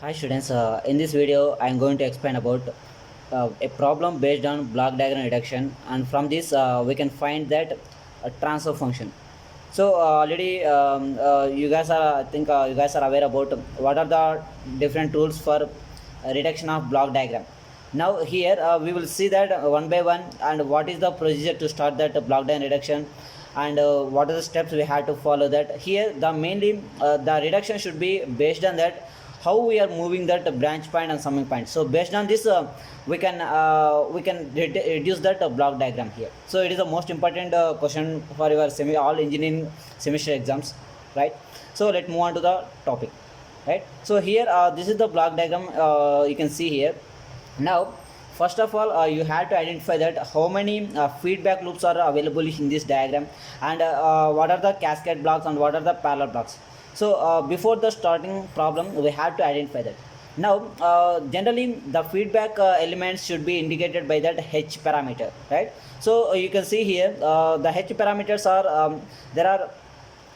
Hi students, in this video I am going to explain about a problem based on block diagram reduction, and from this we can find that a transfer function. So already you guys are I think you guys are aware about what are the different tools for reduction of block diagram. Now here we will see that one by one, and what is the procedure to start that block diagram reduction, and what are the steps we have to follow. That here the mainly the reduction should be based on that how we are moving that branch point and summing point. So based on this we can reduce that block diagram here. So it is the most important question for your all engineering semester exams, right? So let's move on to the topic, right? So here this is the block diagram, you can see here. Now first of all you have to identify that how many feedback loops are available in this diagram, and what are the cascade blocks and what are the parallel blocks. So before the starting problem we have to identify that. Now generally the feedback elements should be indicated by that h parameter, right? So you can see here the h parameters are there are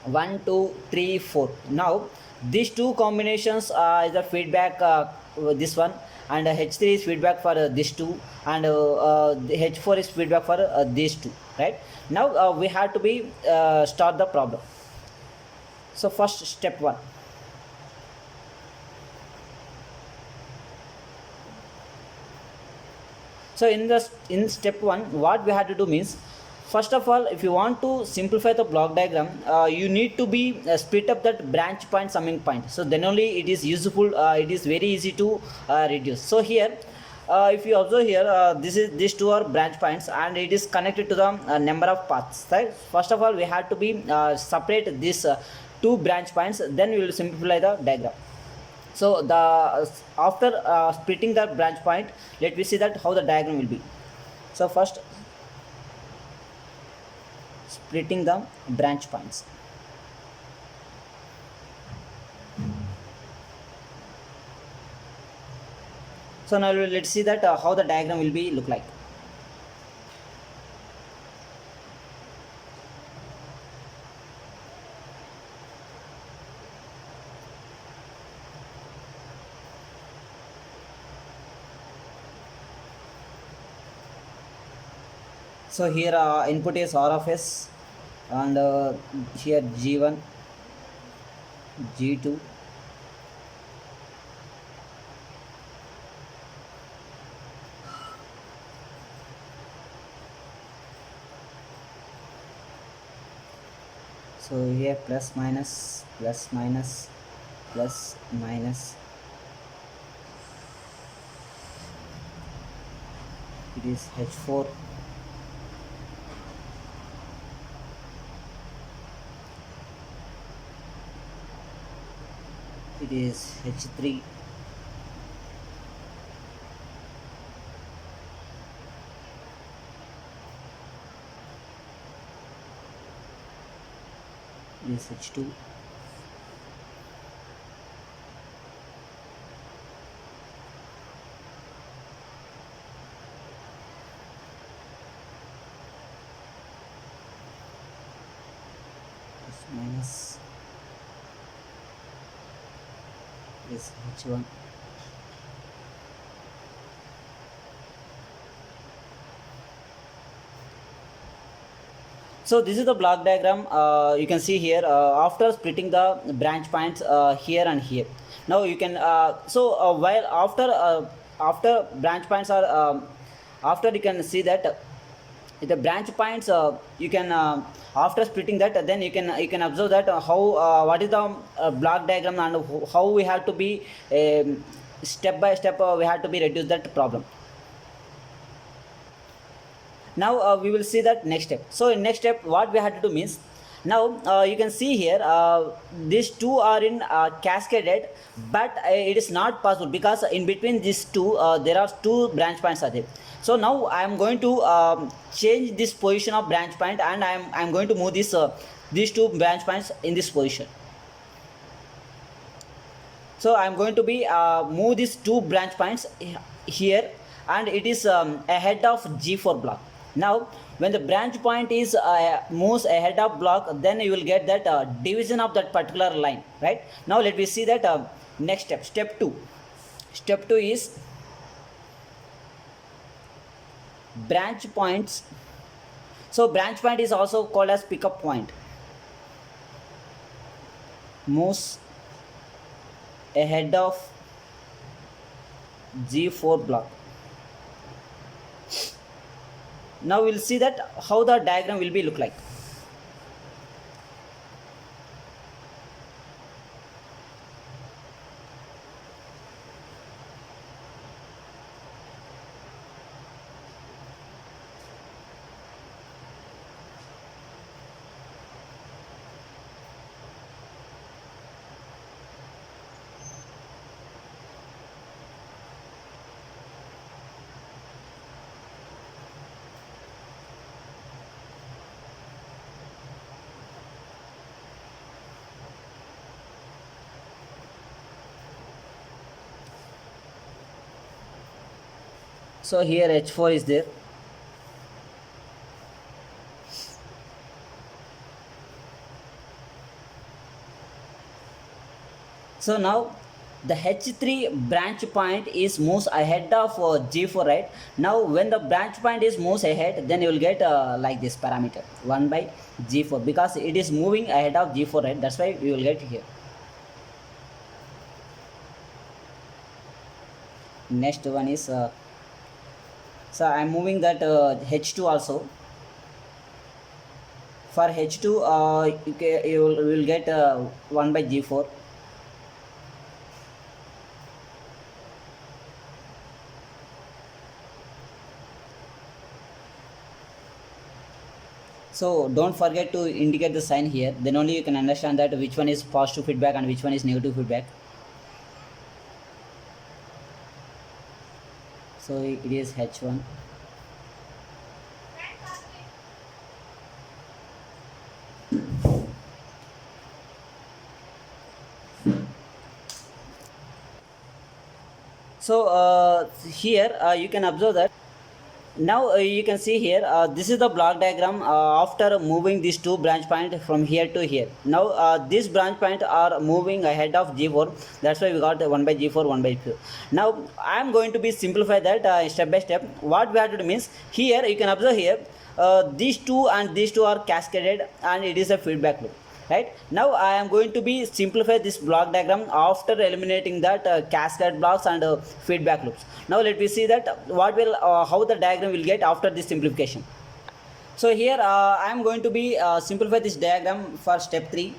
1 2 3 4. Now these two combinations is the feedback, this one, and h3 is feedback for this two, and the h4 is feedback for these two, right? Now we have to be start the problem. So first step one. So in step one what we have to do means, first of all if you want to simplify the block diagram, you need to be split up that branch point summing point, so then only it is useful, it is very easy to reduce. So here if you observe here, these two are branch points and it is connected to the number of paths, right? First of all we have to be separate these two branch points, then we will simplify the diagram. So the after splitting the branch point, let me see that how the diagram will be. So first splitting the branch points. So now let's see that how the diagram will be look like. So here input is R of S, and here G1, G2, so here plus minus plus minus plus minus, it is H4, it is H3, it is H2, plus minus, it is H1. So this is the block diagram, you can see here after splitting the branch points here and here. Now you can while after branch points are after you can see that the branch points you can after splitting that, then you can observe that how what is the block diagram, and how we have to be step by step we have to be reduce that problem. Now we will see that next step. So in next step what we have to do means, now you can see here these two are in cascaded, but it is not possible because in between these two there are two branch points are there. So now I am going to change this position of branch point, and I am going to move this these two branch points in this position. So I am going to be move these two branch points here, and it is ahead of G4 block. Now when the branch point is moves ahead of block, then you will get that division of that particular line, right? Now let me see that Next step, step 2. Step 2 is branch points. So branch point is also called as pickup point. Moves ahead of G4 block. Now we'll see that how the diagram will be look like. So here H4 is there. So now the H3 branch point is moves ahead of G4, right? Now when the branch point is moves ahead, then you will get like this parameter 1 by G4, because it is moving ahead of G4, right? That's why we will get here. Next one is so I am moving that H2 also. For H2 you will get 1 by G4. So don't forget to indicate the sign here, then only you can understand that which one is positive feedback and which one is negative feedback. So it is H1. So here you can observe that now you can see here this is the block diagram after moving these two branch point from here to here. Now these branch point are moving ahead of G4, that's why we got 1 by G4, 1 by G4. Now I am going to be simplify that step by step. What we have to do means, here you can observe here these two and these two are cascaded and it is a feedback loop, right? Now I am going to be simplify this block diagram after eliminating that cascade blocks and feedback loops. Now let me see that what will how the diagram will get after this simplification. So here I am going to be simplify this diagram for step 3.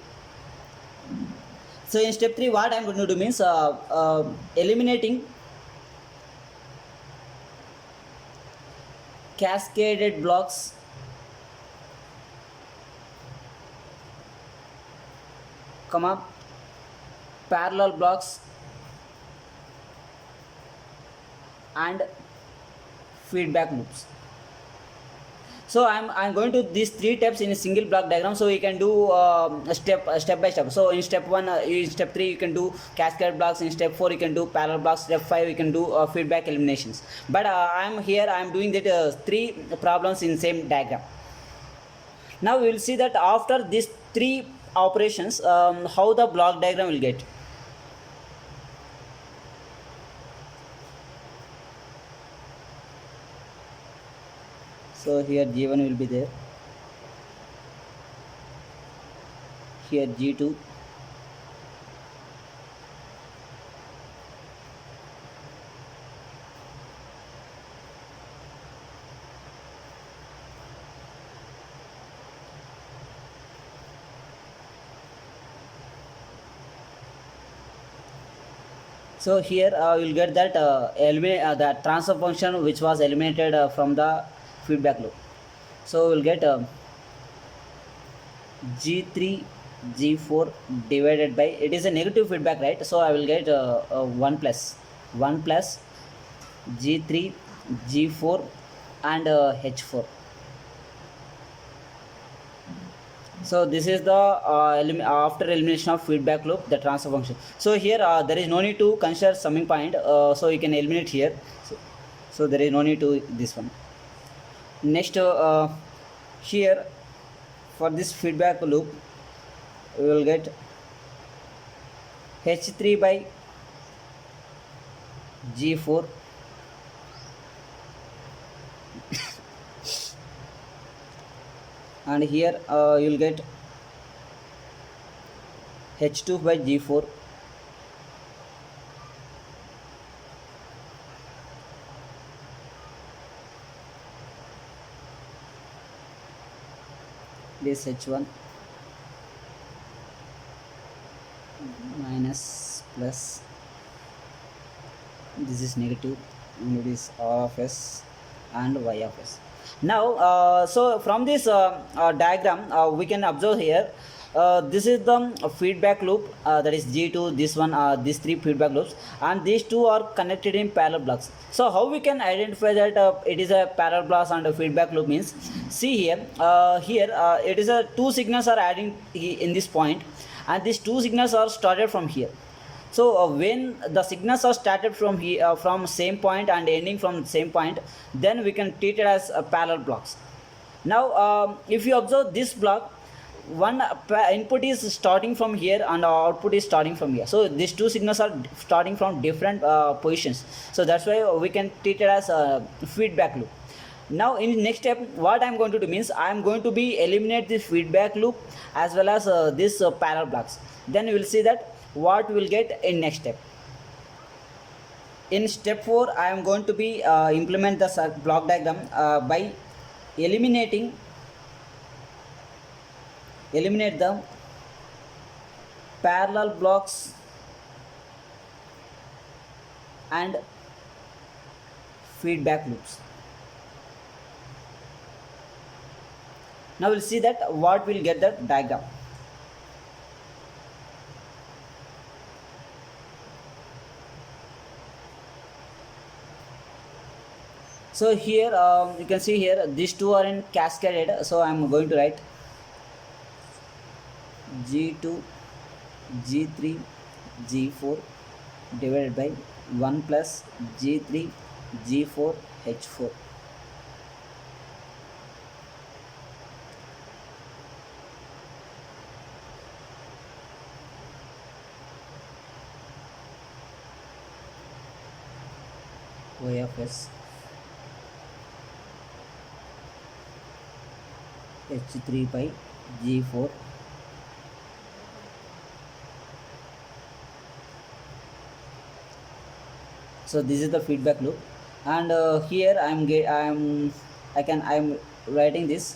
So in step 3 what I am going to do means eliminating cascaded blocks comma parallel blocks and feedback loops. So I'm going to these 3 steps in a single block diagram, so you can do step by step. So in step 1 in step 3 you can do cascade blocks, in step 4 you can do parallel blocks, step 5 you can do feedback eliminations. But I'm doing that 3 problems in same diagram. Now we will see that after these 3 operations how the block diagram will get. So here G1 will be there, here G2, so here you will get that the transfer function which was eliminated from the feedback loop. So we will get G3 G4 divided by, it is a negative feedback, right? So I will get 1 plus G3 G4 and H4. So this is the after elimination of feedback loop, the transfer function. So here there is no need to consider summing point, so you can eliminate here. So there is no need to this one. Next here for this feedback loop we will get H3 by G4, and here you'll get H2 by G4, this H1 minus plus, this is negative, and it is R of S and Y of S. Now so from this diagram we can observe here, this is the feedback loop, that is G2, this one, these three feedback loops, and these two are connected in parallel blocks. So how we can identify that it is a parallel blocks and a feedback loop means, see here, it is a two signals are adding in this point, and these two signals are started from here. So when the signals are started from here, from same point and ending from same point, then we can treat it as parallel blocks. Now if you observe this block, one input is starting from here and output is starting from here, so these two signals are starting from different positions, so that's why we can treat it as a feedback loop. Now in the next step, what I'm going to do means, I'm going to be eliminate this feedback loop as well as this parallel blocks, then you will see that what we will get in next step. In step 4, I am going to be implement the block diagram by eliminate the parallel blocks and feedback loops. Now we'll see that what will get the diagram. So here you can see here these two are in cascaded, so I'm going to write G2, G3, G4 divided by 1 plus G3, G4, H4. Y of S, H3 by G4 so this is the feedback loop, and here I am writing this.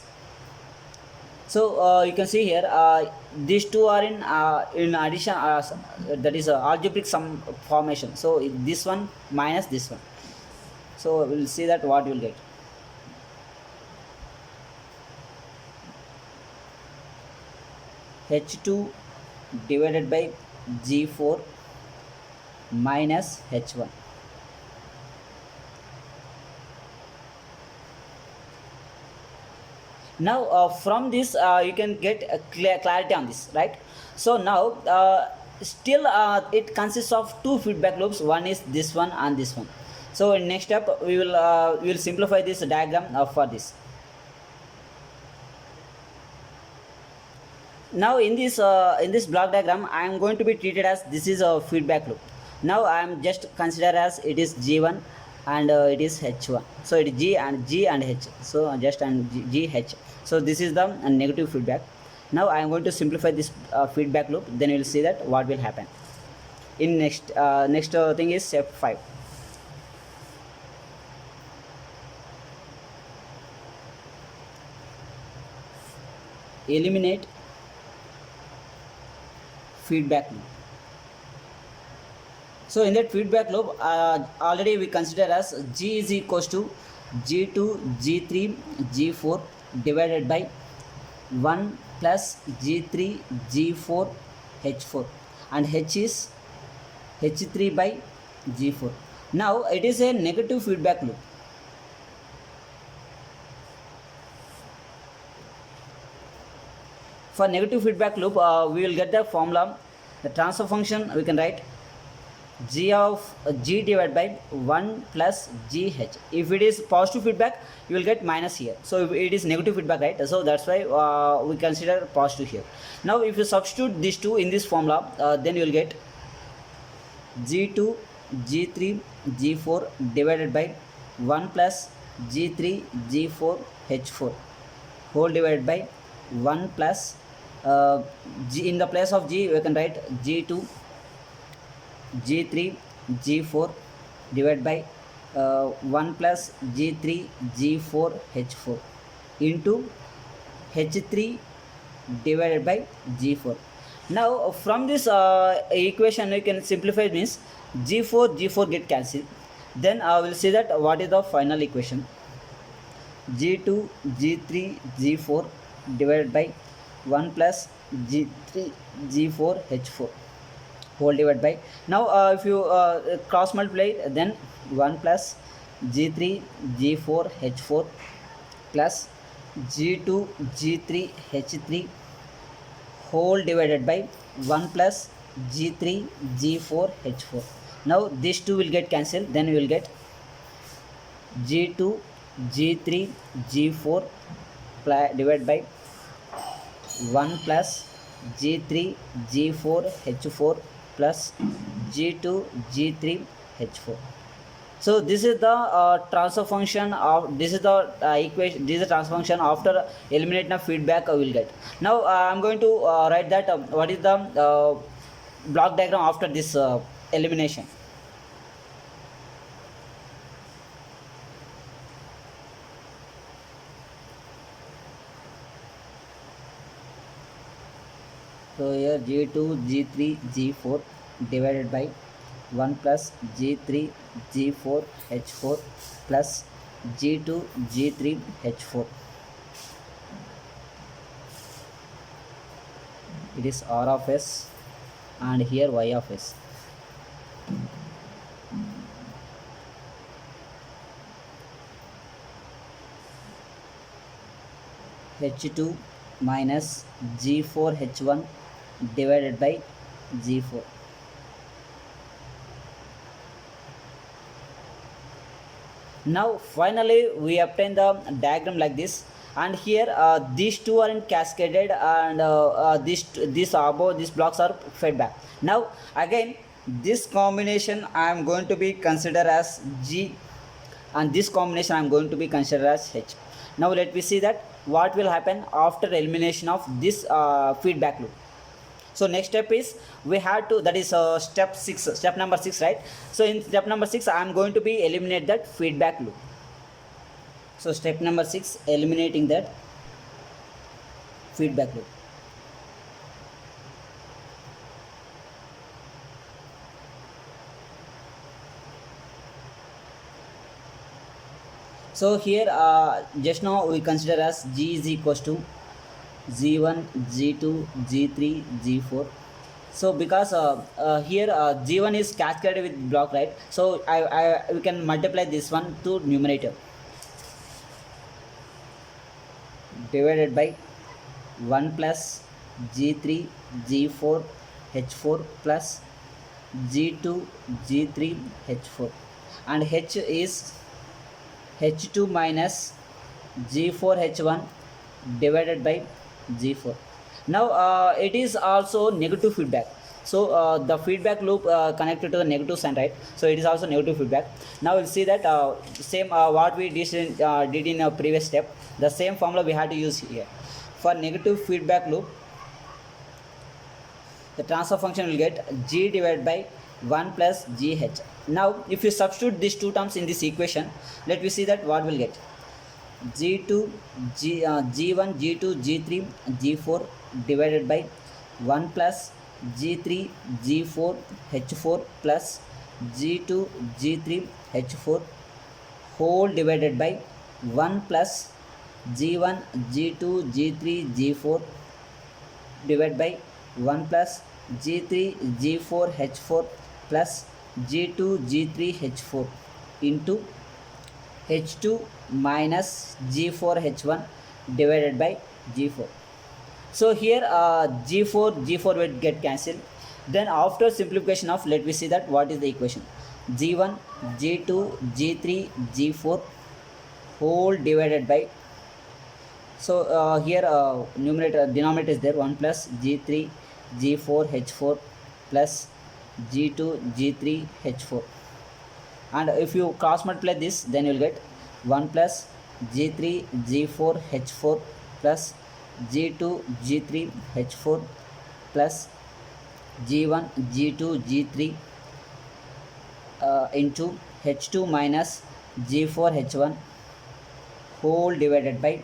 So you can see here these two are in addition, that is algebraic sum formation, so this one minus this one, so we'll see that what you will get. H2 divided by G4 minus H1. Now from this you can get a clarity on this, right? So now still it consists of two feedback loops, one is this one and this one. So in next step we will simplify this diagram for this. Now in this block diagram I am going to be treated as this is a feedback loop. Now I am just consider as it is G1 and it is H1, so it is G and H, so just and G H, so this is the negative feedback. Now I am going to simplify this feedback loop, then you will see that what will happen in next thing is step 5. Eliminate feedback loop. So in that feedback loop already we consider as G is equals to G2, G3, G4 divided by 1 plus G3, G4, H4, and H is H3 by G4. Now it is a negative feedback loop. For negative feedback loop we will get the formula, the transfer function we can write G of G divided by 1 plus GH. If it is positive feedback you will get minus here, so if it is negative feedback, right, so that's why we consider positive here. Now if you substitute these two in this formula then you will get G2, G3, G4 divided by 1 plus G3 G4 H4 whole divided by 1 plus G, in the place of G we can write G2 G3 G4 divided by 1 plus G3 G4 H4 into H3 divided by G4. Now from this equation you can simplify, means G4 get cancelled. Then I will see that what is the final equation. G2 G3 G4 divided by 1 plus G3 G4 H4 whole divided by, now if you cross multiply, then 1 plus G3 G4 H4 plus G2 G3 H3 whole divided by 1 plus G3 G4 H4. Now these two will get cancelled, then we will get G2 G3 G4 divided by 1 plus G3 G4 H4 plus G2 G3 H4. So this is the transfer function of, this is the equation, this is the transfer function after eliminating the feedback I will get. Now I am going to write that what is the block diagram after this elimination. So here G2 G3 G4 divided by 1 plus G3 G4 H4 plus G2 G3 H4. It is R of S and here Y of S. H2 minus G4 H1 divided by G4. Now finally we obtain the diagram like this, and here these two are in cascaded, and this above these blocks are fed back. Now again this combination I am going to be considered as G, and this combination I am going to be considered as H. Now let me see that what will happen after elimination of this feedback loop. So next step is we have to, that is step number 6, right? So in step number 6 I am going to be eliminate that feedback loop. So step number 6, eliminating that feedback loop. So here just now we consider as G is equals to G1 G2 G3 G4. So because here G1 is cascaded with block, right? So we can multiply this one to numerator divided by 1 plus G3 G4 H4 plus G2 G3 H4, and H is H2 minus G4 H1 divided by G4. Now it is also negative feedback. So the feedback loop connected to the negative sign, right? So it is also negative feedback. Now we'll see that same what we did in a previous step. The same formula we had to use here. For negative feedback loop, the transfer function will get G divided by 1 plus GH. Now if you substitute these two terms in this equation, let me see that what we'll get. G2 G1 G2 G3 G4 divided by 1 plus G3 G4 H4 plus G2 G3 H4 whole divided by 1 plus G1 G2 G3 G4 divided by 1 plus G3 G4 H4 plus G2 G3 H4 into H2 minus G4 H1 divided by G4. So here G4 will get cancelled. Then after simplification of, let me see that what is the equation. G1 G2 G3 G4 whole divided by, so here denominator is there, 1 plus G3 G4 H4 plus G2 G3 H4 and if you cross multiply this, then you will get 1 plus g3 g4 h4 plus g2 g3 h4 plus g1 g2 g3 into h2 minus g4 h1 whole divided by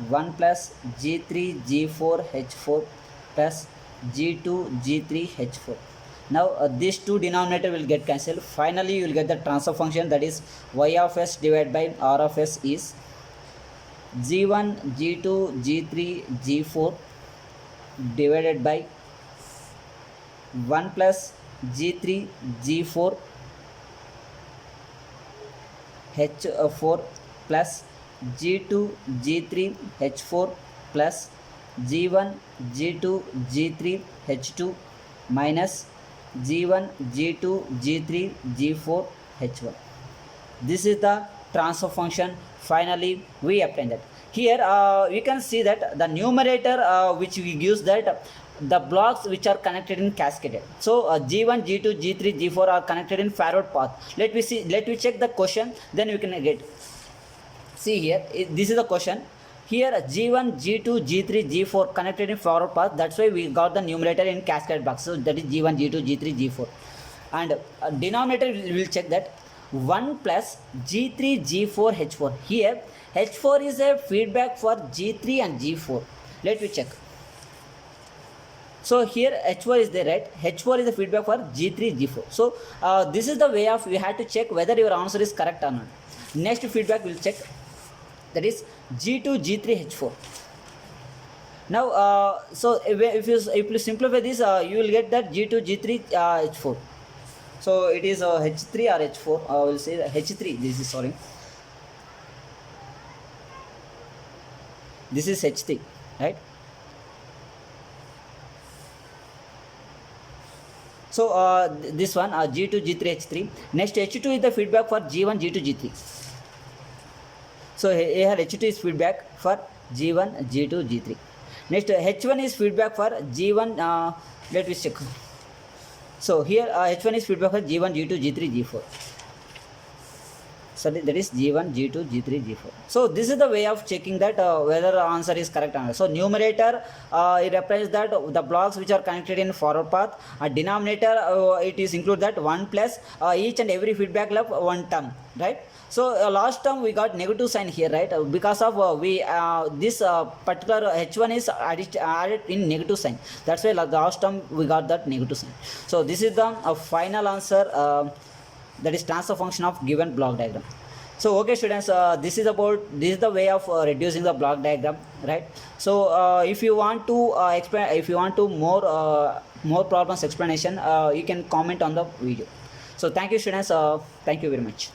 1 plus g3 g4 h4 plus g2 g3 h4. Now these two denominator will get cancelled. Finally you will get the transfer function, that is y of s divided by r of s is g1 g2 g3 g4 divided by 1 plus g3 g4 h4 plus g2 g3 h4 plus g1 g2 g3 h2 minus g1 g2 g3 g4 h1. This is the transfer function. Finally we obtain that. Here you can see that the numerator which we gives that the blocks which are connected in cascaded. So g1 g2 g3 g4 are connected in forward path. Let me check the question, then we can get. See here, this is the question. Here g1 g2 g3 g4 connected in forward path, that's why we got the numerator in cascade box. So that is g1 g2 g3 g4, and denominator we will check that 1 plus g3 g4 h4. Here h4 is a feedback for g3 and g4. Let me check. So here h4 is there, right? h4 is the feedback for g3 g4. So this is the way of we have to check whether your answer is correct or not. Next feedback we'll check, that is g2 g3 h4. Now so if you simplify this, you will get that g2 g3 h4. So it is h3 or h4, we'll say h3. This is, sorry, this is h3, right? So this one g2 g3 h3. Next h2 is the feedback for g1 g2 g3. So here h2 is feedback for g1 g2 g3. Next h1 is feedback for g1. Let me check. So here h1 is feedback for g1 g2 g3 g4. So that is g1 g2 g3 g4. So this is the way of checking that whether answer is correct or not. So numerator it represents that the blocks which are connected in forward path. Denominator it is include that 1 plus each and every feedback left one term, right? So last term we got negative sign here, right? Because of this particular h1 is added in negative sign. That's why the last term we got that negative sign. So this is the final answer. That is transfer function of given block diagram. So okay students, this is the way of reducing the block diagram, right? So if you want to explain, if you want to more problems explanation, you can comment on the video. So thank you students, thank you very much.